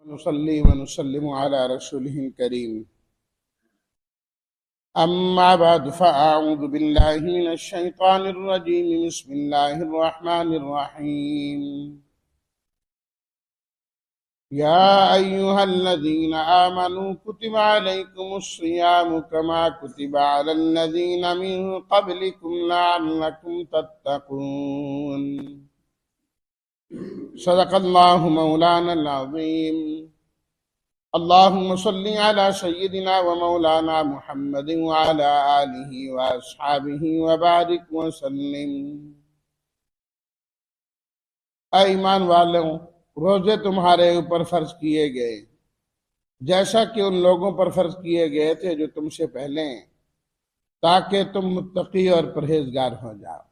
نصلي ونسلم على رسوله الكريم أما بعد فأعوذ بالله من الشيطان الرجيم بسم الله الرحمن الرحيم يا أيها الذين آمنوا كتب عليكم الصيام كما كتب على الذين من قبلكم لعلكم تتقون صدق الله مولانا العظيم اللهم صل على سيدنا ومولانا محمد وعلى آله وأصحابه وبارك وسلم۔ اے ایمان والوں، روزے تمہارے اوپر فرض کیے گئے جیسا کہ ان لوگوں پر فرض کیے گئے تھے جو تم سے پہلے ہیں، تاکہ تم متقی اور پرہیزگار ہو جاؤ۔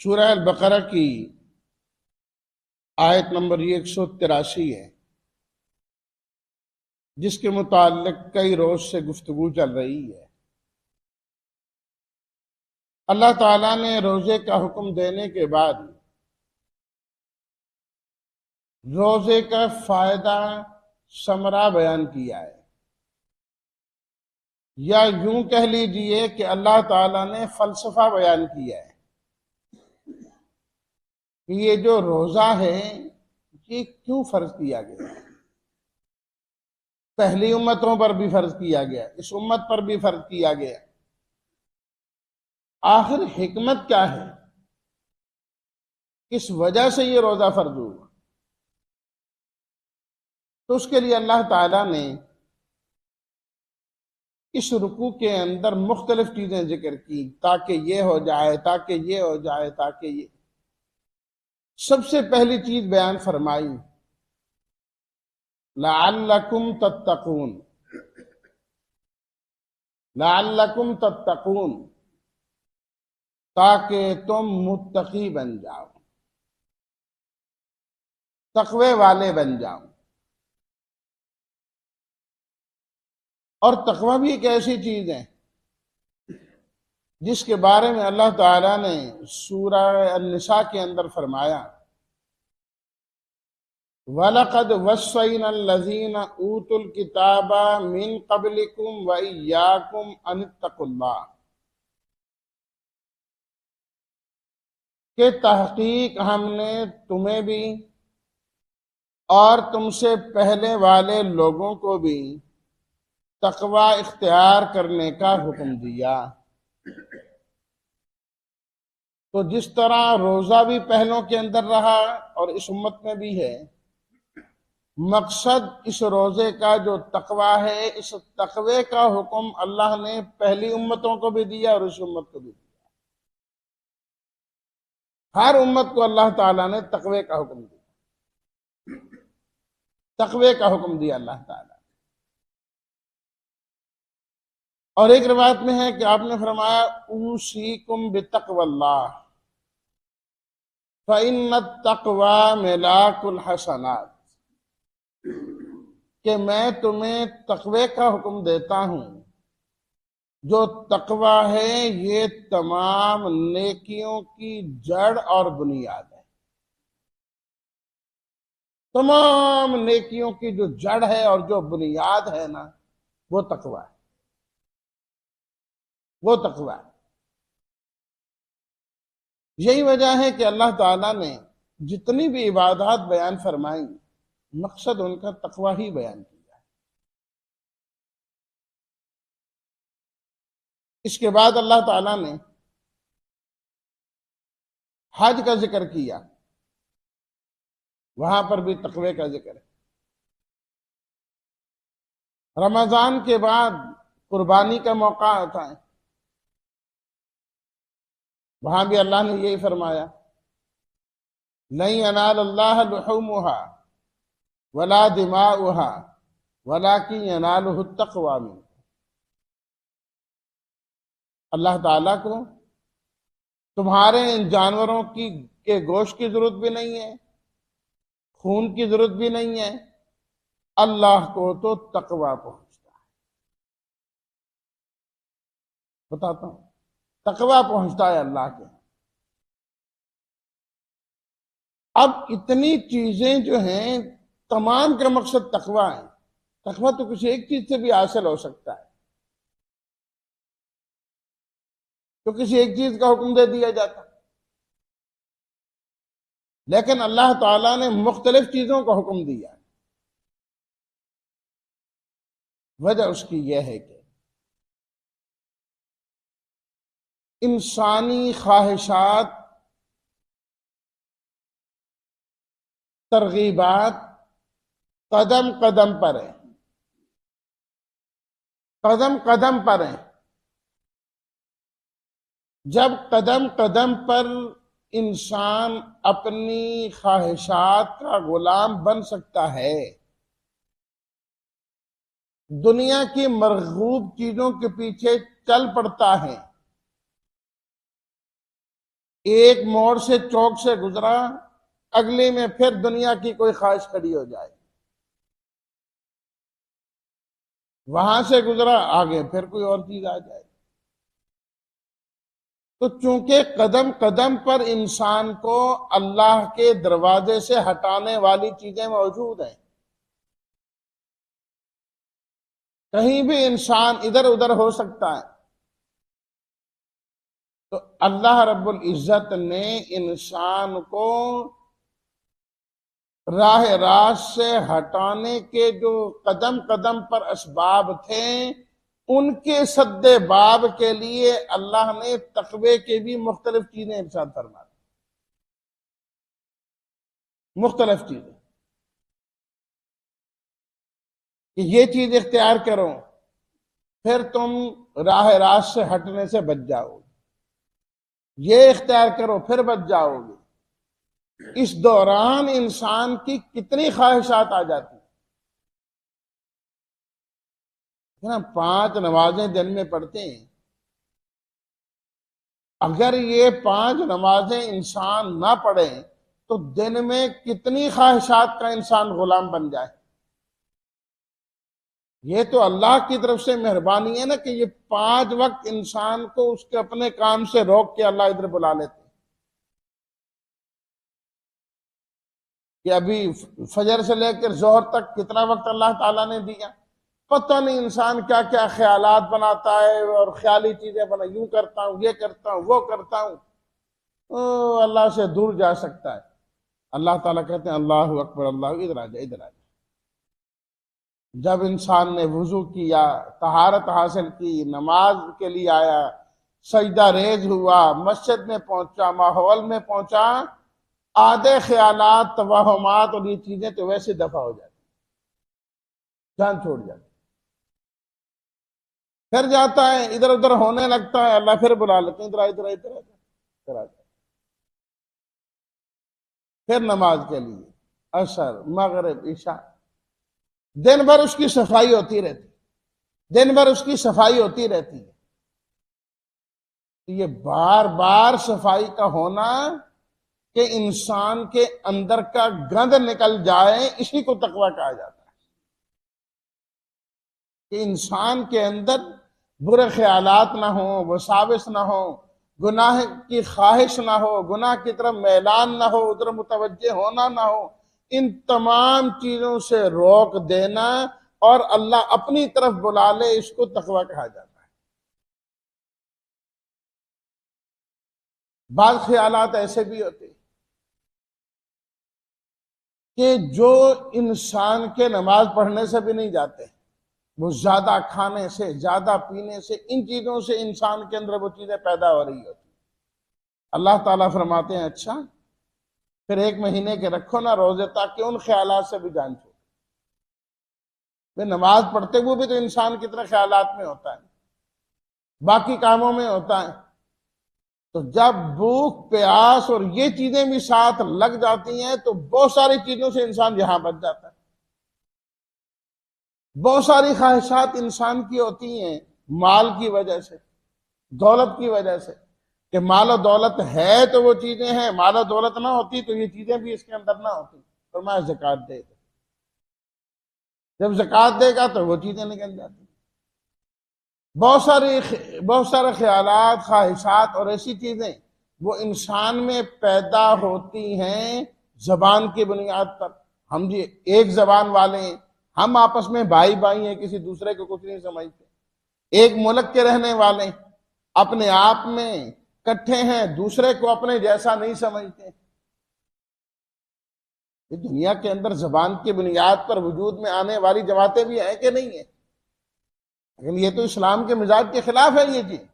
سورہ البقرہ کی آیت نمبر 183 ہے، جس کے متعلق کئی روز سے گفتگو چل رہی ہے۔ اللہ تعالیٰ نے روزے کا حکم دینے کے بعد روزے کا فائدہ ثمرہ بیان کیا ہے، یا یوں کہہ لیجئے کہ اللہ تعالیٰ نے فلسفہ بیان کیا ہے کہ یہ جو روزہ ہے یہ کیوں فرض کیا گیا ہے۔ پہلی امتوں پر بھی فرض کیا گیا، اس امت پر بھی فرض کیا گیا، آخر حکمت کیا ہے، کس وجہ سے یہ روزہ فرض ہوا؟ تو اس کے لیے اللہ تعالیٰ نے اس رکوع کے اندر مختلف چیزیں ذکر کی، تاکہ یہ ہو جائے، تاکہ یہ ہو جائے، تاکہ یہ۔ سب سے پہلی چیز بیان فرمائی لعلکم تتقون، لعلکم تتقون، تاکہ تم متقی بن جاؤ، تقوی والے بن جاؤ۔ اور تقوی بھی ایک ایسی چیز ہے جس کے بارے میں اللہ تعالیٰ نے سورہ النساء کے اندر فرمایا وَلَقَدْ وَصَّيْنَا الَّذِينَ أُوتُوا الْكِتَابَ مِنْ قَبْلِكُمْ وَإِيَّاكُمْ أَنِ اتَّقُوا اللَّهَ، کہ تحقیق ہم نے تمہیں بھی اور تم سے پہلے والے لوگوں کو بھی تقوی اختیار کرنے کا حکم دیا۔ تو جس طرح روزہ بھی پہلوں کے اندر رہا اور اس امت میں بھی ہے، مقصد اس روزے کا جو تقوی ہے، اس تقوی کا حکم اللہ نے پہلی امتوں کو بھی دیا اور اس امت کو بھی دیا۔ ہر امت کو اللہ تعالیٰ نے تقوی کا حکم دیا، تقوی کا حکم دیا اللہ تعالیٰ۔ اور ایک روایت میں ہے کہ آپ نے فرمایا اوصیکم بتقوی اللہ فإن التقوی ملاک الحسنات، کہ میں تمہیں تقوی کا حکم دیتا ہوں۔ جو تقوی ہے یہ تمام نیکیوں کی جڑ اور بنیاد ہے۔ تمام نیکیوں کی جو جڑ ہے اور جو بنیاد ہے نا، وہ تقوی ہے، وہ تقوی ہے۔ یہی وجہ ہے کہ اللہ تعالیٰ نے جتنی بھی عبادات بیان فرمائیں، مقصد ان کا تقوی ہی بیان کیا ہے۔ اس کے بعد اللہ تعالیٰ نے حج کا ذکر کیا، وہاں پر بھی تقوی کا ذکر ہے۔ رمضان کے بعد قربانی کا موقع آتا ہے، وہاں بھی اللہ نے یہی فرمایا لن ینال اللہ لحومها ولا دماؤها ولکن ینالہ التقوی منکم۔ اللہ تعالیٰ کو تمہارے ان جانوروں کے گوشت کی ضرورت بھی نہیں ہے، خون کی ضرورت بھی نہیں ہے، اللہ کو تو تقوی پہنچتا ہے۔ بتاتا ہوں، تقویٰ پہنچتا ہے اللہ کے۔ اب اتنی چیزیں جو ہیں، تمام کا مقصد تقویٰ ہے۔ تقویٰ تو کسی ایک چیز سے بھی حاصل ہو سکتا ہے، تو کسی ایک چیز کا حکم دے دیا جاتا، لیکن اللہ تعالیٰ نے مختلف چیزوں کا حکم دیا۔ وجہ اس کی یہ ہے کہ انسانی خواہشات، ترغیبات قدم قدم پر ہیں، قدم قدم پر ہیں۔ جب قدم قدم پر انسان اپنی خواہشات کا غلام بن سکتا ہے، دنیا کی مرغوب چیزوں کے پیچھے چل پڑتا ہے، ایک موڑ سے چوک سے گزرا، اگلی میں پھر دنیا کی کوئی خواہش کھڑی ہو جائے، وہاں سے گزرا، آگے پھر کوئی اور چیز آ جائے۔ تو چونکہ قدم قدم پر انسان کو اللہ کے دروازے سے ہٹانے والی چیزیں موجود ہیں، کہیں بھی انسان ادھر ادھر ہو سکتا ہے، تو اللہ رب العزت نے انسان کو راہ راست سے ہٹانے کے جو قدم قدم پر اسباب تھے، ان کے سد باب کے لیے اللہ نے تقوی کے بھی مختلف چیزیں ارشاد فرما دی، مختلف چیزیں کہ یہ چیز اختیار کرو، پھر تم راہ راست سے ہٹنے سے بچ جاؤ، یہ اختیار کرو پھر بچ جاؤ گے۔ اس دوران انسان کی کتنی خواہشات آ جاتی ہیں۔ 5 نمازیں دن میں پڑھتے ہیں، اگر یہ 5 نمازیں انسان نہ پڑھے تو دن میں کتنی خواہشات کا انسان غلام بن جائے۔ یہ تو اللہ کی طرف سے مہربانی ہے نا کہ یہ 5 وقت انسان کو اس کے اپنے کام سے روک کے اللہ ادھر بلا لیتے ہیں، کہ ابھی فجر سے لے کر ظہر تک کتنا وقت اللہ تعالیٰ نے دیا، پتہ نہیں انسان کیا کیا خیالات بناتا ہے اور خیالی چیزیں بنا، یوں کرتا ہوں، یہ کرتا ہوں، وہ کرتا ہوں، اللہ سے دور جا سکتا ہے۔ اللہ تعالیٰ کہتے ہیں اللہ اکبر، اللہ ادھر آ جائے، ادھر آ جائے۔ جب انسان نے وضو کیا، طہارت حاصل کی، نماز کے لیے آیا، سجدہ ریز ہوا، مسجد میں پہنچا، ماحول میں پہنچا، آدھے خیالات، توہمات اور یہ چیزیں تو ویسے دفع ہو جاتی، جان چھوڑ جاتی۔ پھر جاتا ہے ادھر ادھر ہونے لگتا ہے، اللہ پھر بلا لیتے ہیں، ادھر ادھر ادھر ادھر آ جائے۔ پھر نماز کے لیے عصر، مغرب، عشاء، دن بھر اس کی صفائی ہوتی رہتی، دن بھر اس کی صفائی ہوتی رہتی ہے۔ یہ بار بار صفائی کا ہونا کہ انسان کے اندر کا گند نکل جائے، اسی کو تقویٰ کہا جاتا ہے، کہ انسان کے اندر برے خیالات نہ ہوں، وساوس نہ ہوں، گناہ کی خواہش نہ ہو، گناہ کی طرف میلان نہ ہو، ادھر متوجہ ہونا نہ ہو، ان تمام چیزوں سے روک دینا اور اللہ اپنی طرف بلا لے، اس کو تقویٰ کہا جاتا ہے۔ بعض خیالات ایسے بھی ہوتے ہیں کہ جو انسان کے نماز پڑھنے سے بھی نہیں جاتے، وہ زیادہ کھانے سے، زیادہ پینے سے، ان چیزوں سے انسان کے اندر وہ چیزیں پیدا ہو رہی ہوتی۔ اللہ تعالیٰ فرماتے ہیں اچھا پھر 1 مہینے کے رکھو نا روزے، تاکہ ان خیالات سے بھی جان چھوڑے۔ نماز پڑھتے ہوئے بھی تو انسان کتنے خیالات میں ہوتا ہے، باقی کاموں میں ہوتا ہے، تو جب بھوک پیاس اور یہ چیزیں بھی ساتھ لگ جاتی ہیں تو بہت ساری چیزوں سے انسان یہاں بچ جاتا ہے۔ بہت ساری خواہشات انسان کی ہوتی ہیں مال کی وجہ سے، دولت کی وجہ سے، کہ مال و دولت ہے تو وہ چیزیں ہیں، مال و دولت نہ ہوتی تو یہ چیزیں بھی اس کے اندر نہ ہوتی۔ فرمایا زکوٰۃ دے دے، جب زکوٰۃ دے گا تو وہ چیزیں نکل جاتی۔ بہت سارے خیالات، خواہشات اور ایسی چیزیں وہ انسان میں پیدا ہوتی ہیں زبان کی بنیاد پر۔ ہم جی ایک زبان والے ہیں، ہم آپس میں بھائی بھائی ہیں، کسی دوسرے کو کچھ نہیں سمجھتے۔ ایک ملک کے رہنے والے اپنے آپ میں کٹھے ہیں، دوسرے کو اپنے جیسا نہیں سمجھتے۔ یہ دنیا کے اندر زبان کی بنیاد پر وجود میں آنے والی جماعتیں بھی ہیں کہ نہیں ہیں؟ لیکن یہ تو اسلام کے مزاج کے خلاف ہے یہ چیز۔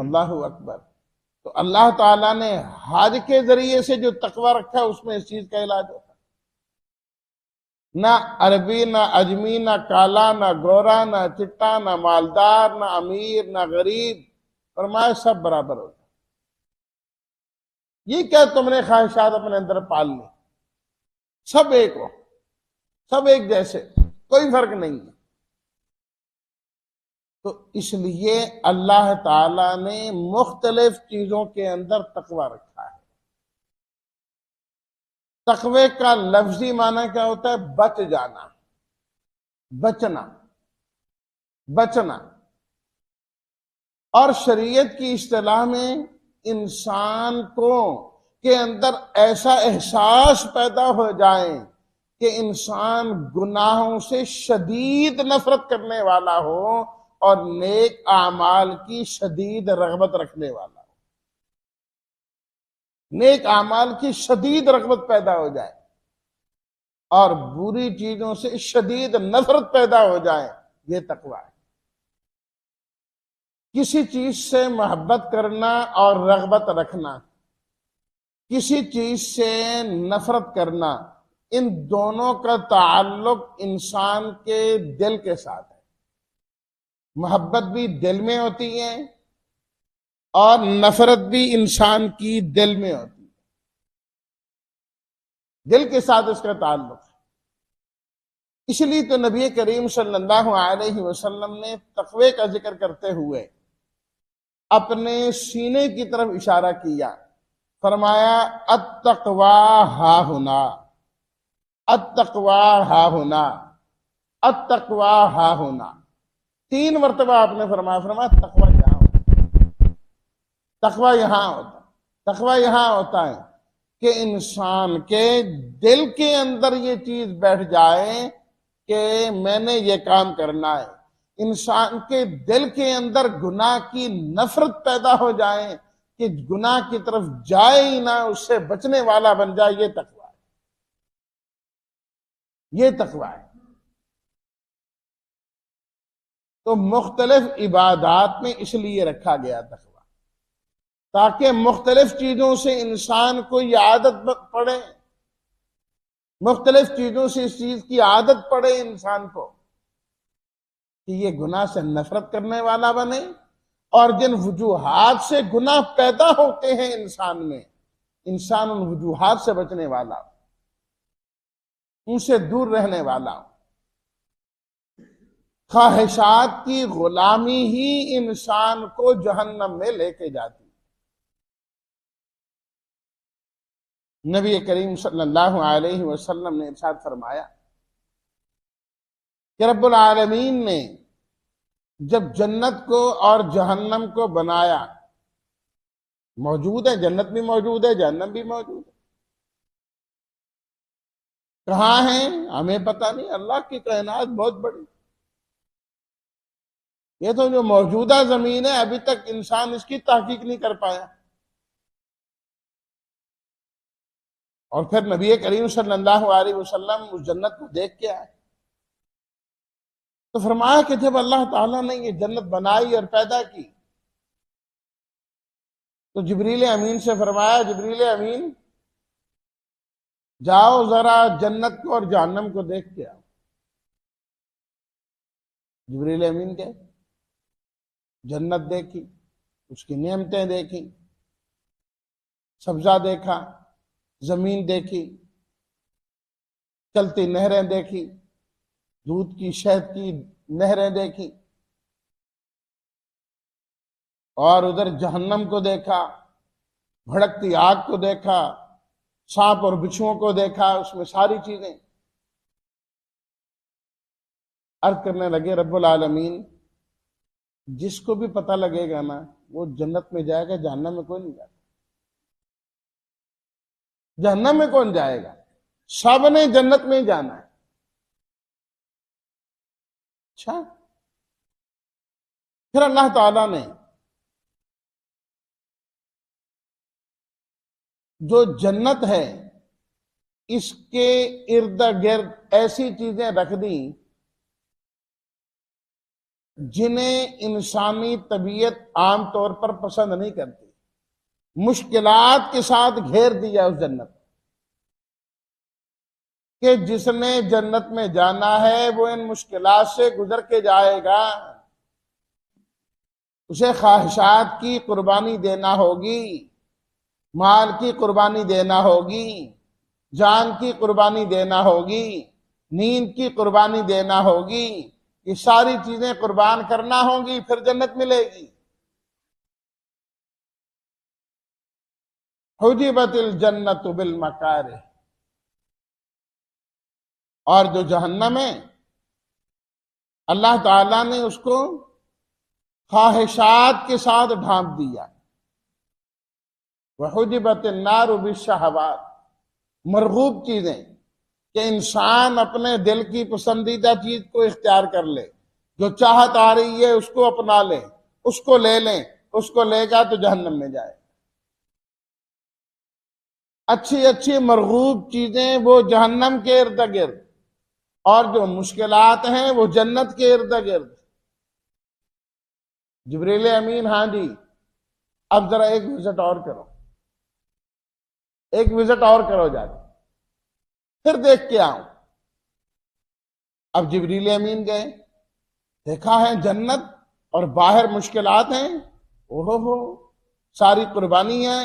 اللہ اکبر۔ تو اللہ تعالیٰ نے حج کے ذریعے سے جو تقوی رکھا ہے اس میں اس چیز کا علاج ہوتا ہے۔ نہ عربی، نہ اجمی، نہ کالا، نہ گورا، نہ چٹا، نہ مالدار، نہ امیر، نہ غریب، فرمایا سب برابر ہوتا ہے۔ یہ کیا تم نے خواہشات اپنے اندر پال لی؟ سب ایک ہو، سب ایک جیسے، کوئی فرق نہیں ہے۔ تو اس لیے اللہ تعالی نے مختلف چیزوں کے اندر تقوی رکھا ہے۔ تقوی کا لفظی معنی کیا ہوتا ہے؟ بچ جانا، بچنا، بچنا۔ اور شریعت کی اصطلاح میں انسان کو کے اندر ایسا احساس پیدا ہو جائے کہ انسان گناہوں سے شدید نفرت کرنے والا ہو اور نیک اعمال کی شدید رغبت رکھنے والا ہو۔ نیک اعمال کی شدید رغبت پیدا ہو جائے اور بری چیزوں سے شدید نفرت پیدا ہو جائے، یہ تقوی ہے۔ کسی چیز سے محبت کرنا اور رغبت رکھنا، کسی چیز سے نفرت کرنا، ان دونوں کا تعلق انسان کے دل کے ساتھ ہے۔ محبت بھی دل میں ہوتی ہے اور نفرت بھی انسان کی دل میں ہوتی ہے، دل کے ساتھ اس کا تعلق ہے۔ اس لیے تو نبی کریم صلی اللہ علیہ وسلم نے تقوی کا ذکر کرتے ہوئے اپنے سینے کی طرف اشارہ کیا، فرمایا التقوی ہاہنا، التقوی ہاہنا، التقوی ہاہنا۔ 3 مرتبہ آپ نے فرمایا تقوی یہاں ہوتا، تقوی یہاں ہوتا، تقوی یہاں ہوتا ہے کہ انسان کے دل کے اندر یہ چیز بیٹھ جائے کہ میں نے یہ کام کرنا ہے۔ انسان کے دل کے اندر گناہ کی نفرت پیدا ہو جائے کہ گناہ کی طرف جائے ہی نہ، اس سے بچنے والا بن جائے، یہ تقوی ہے، یہ تقوی ہے۔ تو مختلف عبادات میں اس لیے رکھا گیا تقوی، تاکہ مختلف چیزوں سے انسان کو یہ عادت پڑے، مختلف چیزوں سے اس چیز کی عادت پڑے انسان کو کہ یہ گناہ سے نفرت کرنے والا بنے، اور جن وجوہات سے گناہ پیدا ہوتے ہیں انسان میں، انسان ان وجوہات سے بچنے والا، ان سے دور رہنے والا۔ خواہشات کی غلامی ہی انسان کو جہنم میں لے کے جاتی۔ نبی کریم صلی اللہ علیہ وسلم نے ارشاد فرمایا کہ رب العالمین نے جب جنت کو اور جہنم کو بنایا، موجود ہے، جنت بھی موجود ہے، جہنم بھی موجود ہے، کہاں ہیں ہمیں پتہ نہیں، اللہ کی کائنات بہت بڑی۔ یہ تو جو موجودہ زمین ہے ابھی تک انسان اس کی تحقیق نہیں کر پایا، اور پھر نبی کریم صلی اللہ علیہ وسلم اس جنت کو دیکھ کے آئے تو فرمایا کہ جب اللہ تعالیٰ نے یہ جنت بنائی اور پیدا کی تو جبریل امین سے فرمایا، جبریل امین جاؤ ذرا جنت کو اور جہنم کو دیکھ کے آؤ۔ جبریل امین گئے، جنت دیکھی، اس کی نعمتیں دیکھی، سبزہ دیکھا، زمین دیکھی، چلتی نہریں دیکھی، دودھ کی شہد کی نہریں دیکھی، اور ادھر جہنم کو دیکھا، بھڑکتی آگ کو دیکھا، سانپ اور بچھوؤں کو دیکھا، اس میں ساری چیزیں۔ عرض کرنے لگے رب العالمین جس کو بھی پتہ لگے گا نا وہ جنت میں جائے گا، جہنم میں کوئی نہیں جائے گا۔ جہنم میں کون جائے گا؟ سب نے جنت میں ہی جانا ہے۔ اچھا، پھر اللہ تعالیٰ نے جو جنت ہے اس کے ارد گرد ایسی چیزیں رکھ دیں جنہیں انسانی طبیعت عام طور پر پسند نہیں کرتی، مشکلات کے ساتھ گھیر دیا اس جنت کہ جس نے جنت میں جانا ہے وہ ان مشکلات سے گزر کے جائے گا۔ اسے خواہشات کی قربانی دینا ہوگی، مال کی قربانی دینا ہوگی، جان کی قربانی دینا ہوگی، نیند کی قربانی دینا ہوگی، یہ ساری چیزیں قربان کرنا ہوں گی، پھر جنت ملے گی۔ حجبت الجنت بالمکارہ، اور جو جہنم ہے اللہ تعالیٰ نے اس کو خواہشات کے ساتھ ڈھانپ دیا۔ وحجبت النار بالشہوات، مرغوب چیزیں کہ انسان اپنے دل کی پسندیدہ چیز کو اختیار کر لے، جو چاہت آ رہی ہے اس کو اپنا لے، اس کو لے لیں، اس کو لے گا تو جہنم میں جائے۔ اچھی اچھی مرغوب چیزیں وہ جہنم کے ارد گرد، اور جو مشکلات ہیں وہ جنت کے ارد گرد۔ جبریل امین ہاں جی اب ذرا ایک وزٹ اور کرو، ایک وزٹ اور کرو جا کے، پھر دیکھ کے آؤں۔ اب جبریل امین گئے، دیکھا ہے جنت اور باہر مشکلات ہیں، اوہو ہو ساری قربانی ہے،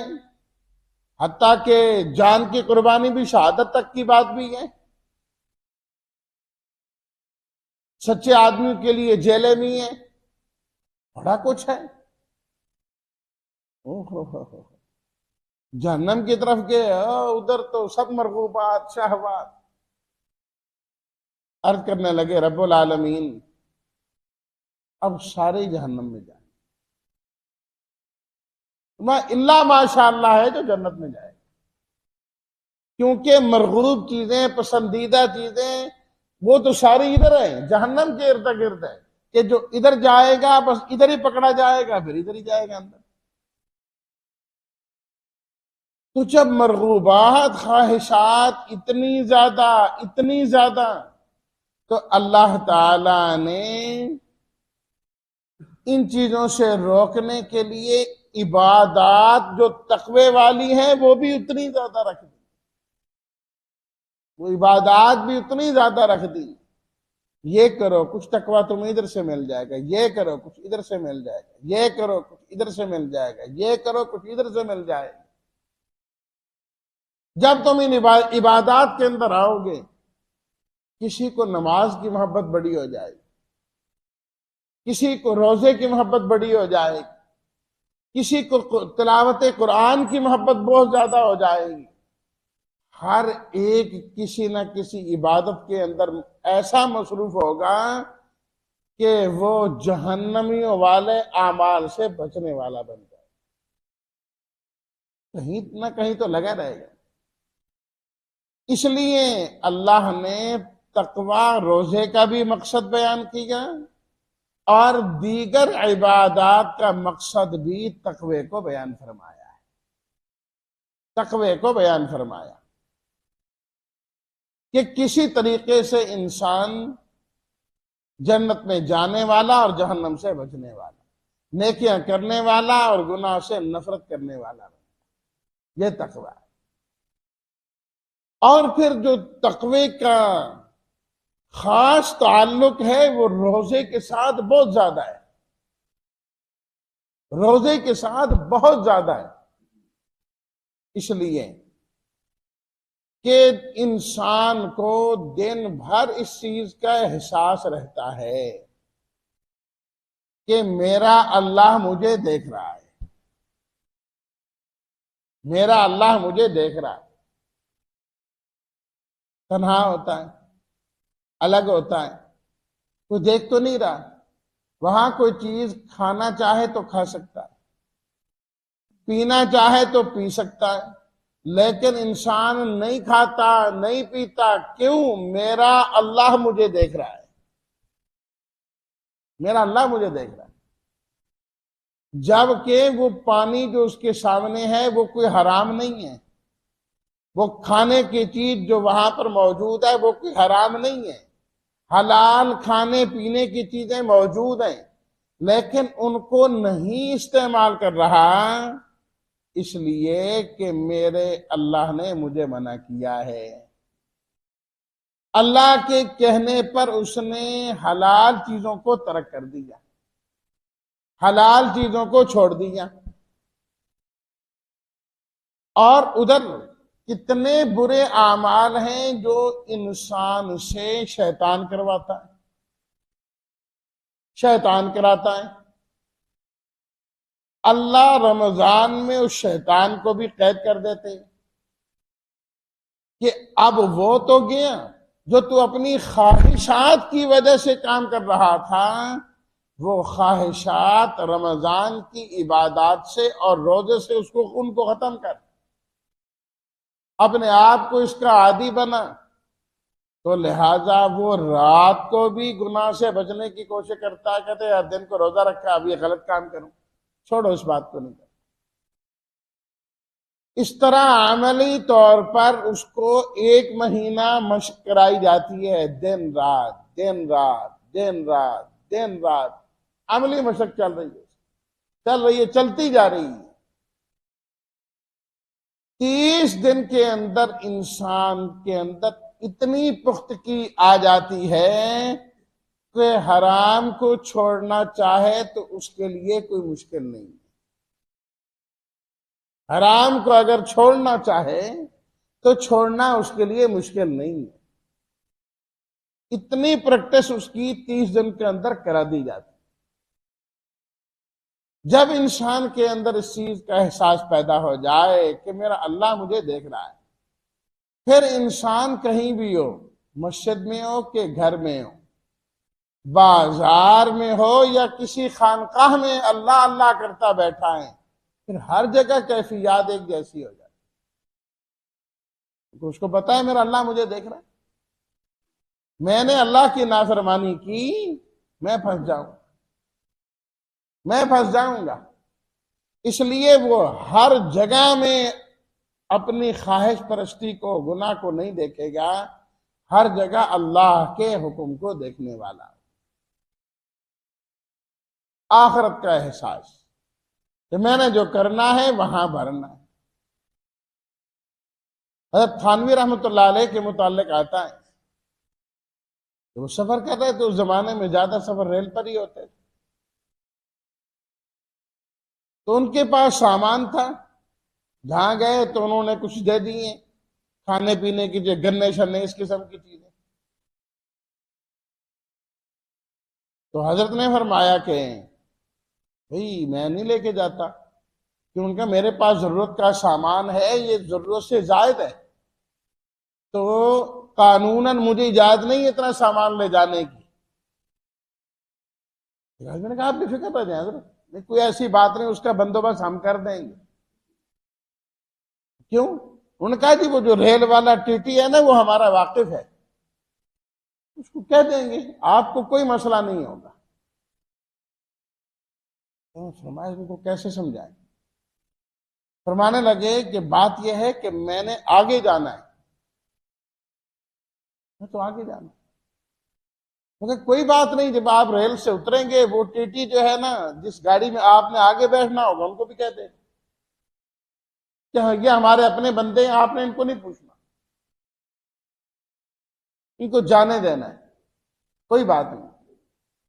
حتیٰ کہ جان کی قربانی بھی، شہادت تک کی بات بھی ہے، سچے آدمی کے لیے جیلیں بھی ہیں، بڑا کچھ ہے۔ اوہو ہو جہنم کی طرف گئے، ادھر تو سب مرغوبات شہوات۔ عرض کرنے لگے رب العالمین اب سارے جہنم میں جائیں، اللہ ماشاء اللہ ہے جو جنت میں جائے، کیونکہ مرغوب چیزیں، پسندیدہ چیزیں وہ تو ساری ادھر ہیں، جہنم کے ارد گرد ہے، کہ جو ادھر جائے گا بس ادھر ہی پکڑا جائے گا، پھر ادھر ہی جائے گا اندر۔ تو جب مرغوبات، خواہشات اتنی زیادہ تو اللہ تعالی نے ان چیزوں سے روکنے کے لیے عبادات جو تقوی والی ہیں وہ بھی اتنی زیادہ رکھ دی، وہ عبادات بھی اتنی زیادہ رکھ دی۔ یہ کرو کچھ تقوی تمہیں ادھر سے مل جائے گا، یہ کرو کچھ ادھر سے مل جائے گا، یہ کرو کچھ ادھر سے مل جائے گا، یہ کرو کچھ ادھر سے مل جائے گا۔ جب تم ان عبادات کے اندر آؤ گے، کسی کو نماز کی محبت بڑی ہو جائے گی، کسی کو روزے کی محبت بڑی ہو جائے گی، کسی کو تلاوت قرآن کی محبت بہت زیادہ ہو جائے گی۔ ہر ایک کسی نہ کسی عبادت کے اندر ایسا مصروف ہوگا کہ وہ جہنمیوں والے اعمال سے بچنے والا بن جائے، کہیں نہ کہیں تو لگا رہے گا۔ اس لیے اللہ نے تقوی روزے کا بھی مقصد بیان کیا، اور دیگر عبادات کا مقصد بھی تقوی کو بیان فرمایا ہے، تقوی کو بیان فرمایا کہ کسی طریقے سے انسان جنت میں جانے والا اور جہنم سے بچنے والا، نیکیاں کرنے والا اور گناہ سے نفرت کرنے والا، یہ تقوی ہے۔ اور پھر جو تقوی کا خاص تعلق ہے وہ روزے کے ساتھ بہت زیادہ ہے، روزے کے ساتھ بہت زیادہ ہے، اس لیے کہ انسان کو دن بھر اس چیز کا احساس رہتا ہے کہ میرا اللہ مجھے دیکھ رہا ہے، میرا اللہ مجھے دیکھ رہا ہے۔ تنہا ہوتا ہے، الگ ہوتا ہے، کوئی دیکھ تو نہیں رہا، وہاں کوئی چیز کھانا چاہے تو کھا سکتا ہے، پینا چاہے تو پی سکتا ہے، لیکن انسان نہیں کھاتا نہیں پیتا، کیوں؟ میرا اللہ مجھے دیکھ رہا ہے، میرا اللہ مجھے دیکھ رہا ہے۔ جبکہ وہ پانی جو اس کے سامنے ہے وہ کوئی حرام نہیں ہے، وہ کھانے کی چیز جو وہاں پر موجود ہے وہ کوئی حرام نہیں ہے، حلال کھانے پینے کی چیزیں موجود ہیں، لیکن ان کو نہیں استعمال کر رہا، اس لیے کہ میرے اللہ نے مجھے منع کیا ہے۔ اللہ کے کہنے پر اس نے حلال چیزوں کو ترک کر دیا، حلال چیزوں کو چھوڑ دیا، اور ادھر کتنے برے اعمال ہیں جو انسان سے شیطان کرواتا ہے، شیطان کراتا ہے۔ اللہ رمضان میں اس شیطان کو بھی قید کر دیتے ہیں کہ اب وہ تو گیا جو تو اپنی خواہشات کی وجہ سے کام کر رہا تھا، وہ خواہشات رمضان کی عبادات سے اور روزے سے ان کو ختم کر، اپنے آپ کو اس کا عادی بنا، تو لہٰذا وہ رات کو بھی گناہ سے بچنے کی کوشش کرتا ہے، کہتے ہیں یار دن کو روزہ رکھا، اب یہ غلط کام کروں، چھوڑو اس بات کو نہیں کرو۔ اس طرح عملی طور پر اس کو ایک مہینہ مشق کرائی جاتی ہے، دن رات دن رات دن رات دن رات، عملی مشق چل رہی ہے چلتی جا رہی ہے۔ 30 دن کے اندر انسان کے اندر اتنی پختگی آ جاتی ہے کہ حرام کو چھوڑنا چاہے تو اس کے لیے کوئی مشکل نہیں، حرام کو اگر چھوڑنا چاہے تو چھوڑنا اس کے لیے مشکل نہیں ہے، اتنی پریکٹس اس کی 30 دن کے اندر کرا دی جاتی۔ جب انسان کے اندر اس چیز کا احساس پیدا ہو جائے کہ میرا اللہ مجھے دیکھ رہا ہے، پھر انسان کہیں بھی ہو، مسجد میں ہو کہ گھر میں ہو، بازار میں ہو یا کسی خانقاہ میں اللہ اللہ کرتا بیٹھا ہے، پھر ہر جگہ کیفیات ایک جیسی ہو جاتی، اس کو پتا ہے میرا اللہ مجھے دیکھ رہا ہے، میں نے اللہ کی نافرمانی کی، میں پھنس جاؤں گا، اس لیے وہ ہر جگہ میں اپنی خواہش پرستی کو، گناہ کو نہیں دیکھے گا، ہر جگہ اللہ کے حکم کو دیکھنے والا۔ آخرت کا احساس کہ میں نے جو کرنا ہے وہاں بھرنا ہے۔ حضرت تھانوی رحمۃ اللہ علیہ کے متعلق آتا ہے کہ وہ سفر کر رہے تھے، اس زمانے میں زیادہ سفر ریل پر ہی ہوتے تھے، تو ان کے پاس سامان تھا، جہاں گئے تو انہوں نے کچھ دے دیے کھانے پینے کی، جو گنے شنے اس قسم کی چیزیں، تو حضرت نے فرمایا کہ بھئی میں نہیں لے کے جاتا، کہ ان کا میرے پاس ضرورت کا سامان ہے، یہ ضرورت سے زائد ہے، تو قانوناً مجھے اجازت نہیں اتنا سامان لے جانے کی۔ میں نے کہا آپ بھی فکر پہ جائیں حضرت، کوئی ایسی بات نہیں، اس کا بندوبست ہم کر دیں گے۔ کیوں؟ انہوں نے کہا جی وہ جو ریل والا ٹی ٹی ہے نا وہ ہمارا واقف ہے، اس کو کہہ دیں گے، آپ کو کوئی مسئلہ نہیں ہوگا۔ فرمایا ان کو کیسے سمجھائیں؟ فرمانے لگے کہ بات یہ ہے کہ میں نے آگے جانا ہے، میں تو آگے جانا ہے، مگر کوئی بات نہیں، جب آپ ریل سے اتریں گے وہ ٹی ٹی جو ہے نا جس گاڑی میں آپ نے آگے بیٹھنا ہوگا ان کو بھی کہہ دیں کہ یہ ہمارے اپنے بندے ہیں، آپ نے ان کو نہیں پوچھنا، ان کو جانے دینا ہے، کوئی بات نہیں،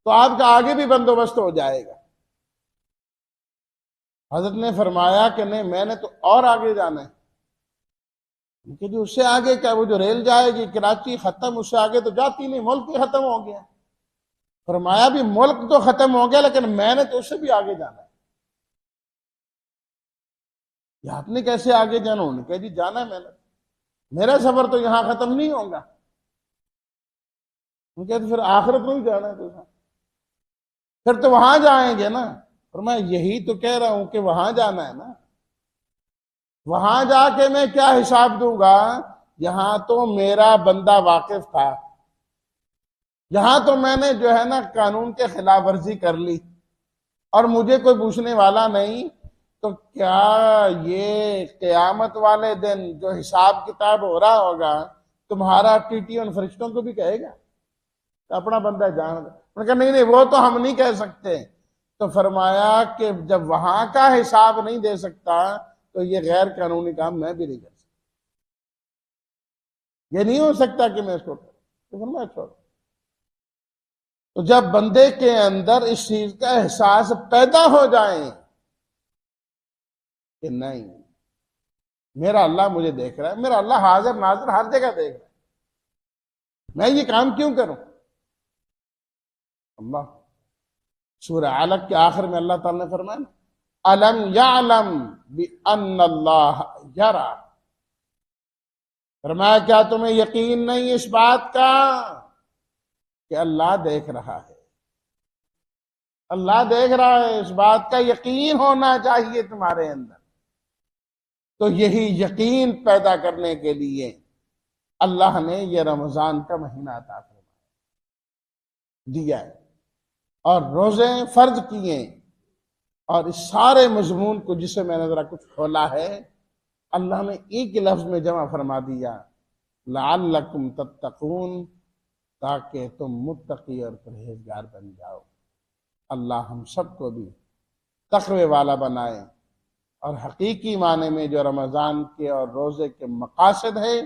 تو آپ کا آگے بھی بندوبست ہو جائے گا۔ حضرت نے فرمایا کہ نہیں میں نے تو اور آگے جانا ہے، کہ جو اس سے آگے کیا، وہ جو ریل جائے گی کراچی ختم، اس سے آگے تو جاتی نہیں، ملک ہی ختم ہو گیا۔ فرمایا بھی ملک تو ختم ہو گیا لیکن میں نے تو اس سے بھی آگے جانا ہے۔ یہ آپ نے کیسے آگے جانا؟ انہوں نے کہا جی جانا ہے میں نے، میرا سفر تو یہاں ختم نہیں ہوگا۔ ان کہتے پھر آخرت میں بھی جانا ہے تو پھر تو وہاں جائیں گے نا. اور میں یہی تو کہہ رہا ہوں کہ وہاں جانا ہے نا. وہاں جا کے میں کیا حساب دوں گا؟ یہاں تو میرا بندہ واقف تھا، یہاں تو میں نے جو ہے نا قانون کے خلاف ورزی کر لی اور مجھے کوئی پوچھنے والا نہیں. تو کیا یہ قیامت والے دن جو حساب کتاب ہو رہا ہوگا تمہارا ٹی ٹی ان فرشتوں کو بھی کہے گا اپنا بندہ جان؟ انہوں نے کہا نہیں وہ تو ہم نہیں کہہ سکتے. تو فرمایا کہ جب وہاں کا حساب نہیں دے سکتا تو یہ غیر قانونی کام میں بھی نہیں کر سکتا. یہ نہیں ہو سکتا کہ میں اس کو تو فرمایا چھوڑو. تو جب بندے کے اندر اس چیز کا احساس پیدا ہو جائے کہ نہیں میرا اللہ مجھے دیکھ رہا ہے، میرا اللہ حاضر ناظر ہر جگہ دیکھ رہا ہے، میں یہ کام کیوں کروں؟ اللہ سورہ علق کے آخر میں اللہ تعالیٰ نے فرمایا الم یعلم بان اللہ یرا. فرمایا کیا تمہیں یقین نہیں اس بات کا کہ اللہ دیکھ رہا ہے؟ اللہ دیکھ رہا ہے، اس بات کا یقین ہونا چاہیے تمہارے اندر. تو یہی یقین پیدا کرنے کے لیے اللہ نے یہ رمضان کا مہینہ عطا دیا ہے اور روزے فرض کیے. اور اس سارے مضمون کو جسے میں نے ذرا کچھ کھولا ہے اللہ نے ایک لفظ میں جمع فرما دیا لعلکم تتقون، تاکہ تم متقی اور پرہیزگار بن جاؤ. اللہ ہم سب کو بھی تقوی والا بنائے اور حقیقی معنی میں جو رمضان کے اور روزے کے مقاصد ہے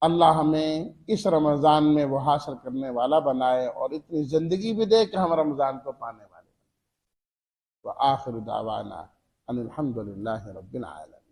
اللہ ہمیں اس رمضان میں وہ حاصل کرنے والا بنائے اور اتنی زندگی بھی دے کہ ہم رمضان کو پانے والے. وآخر دعوانا ان الحمد للہ رب العالمین.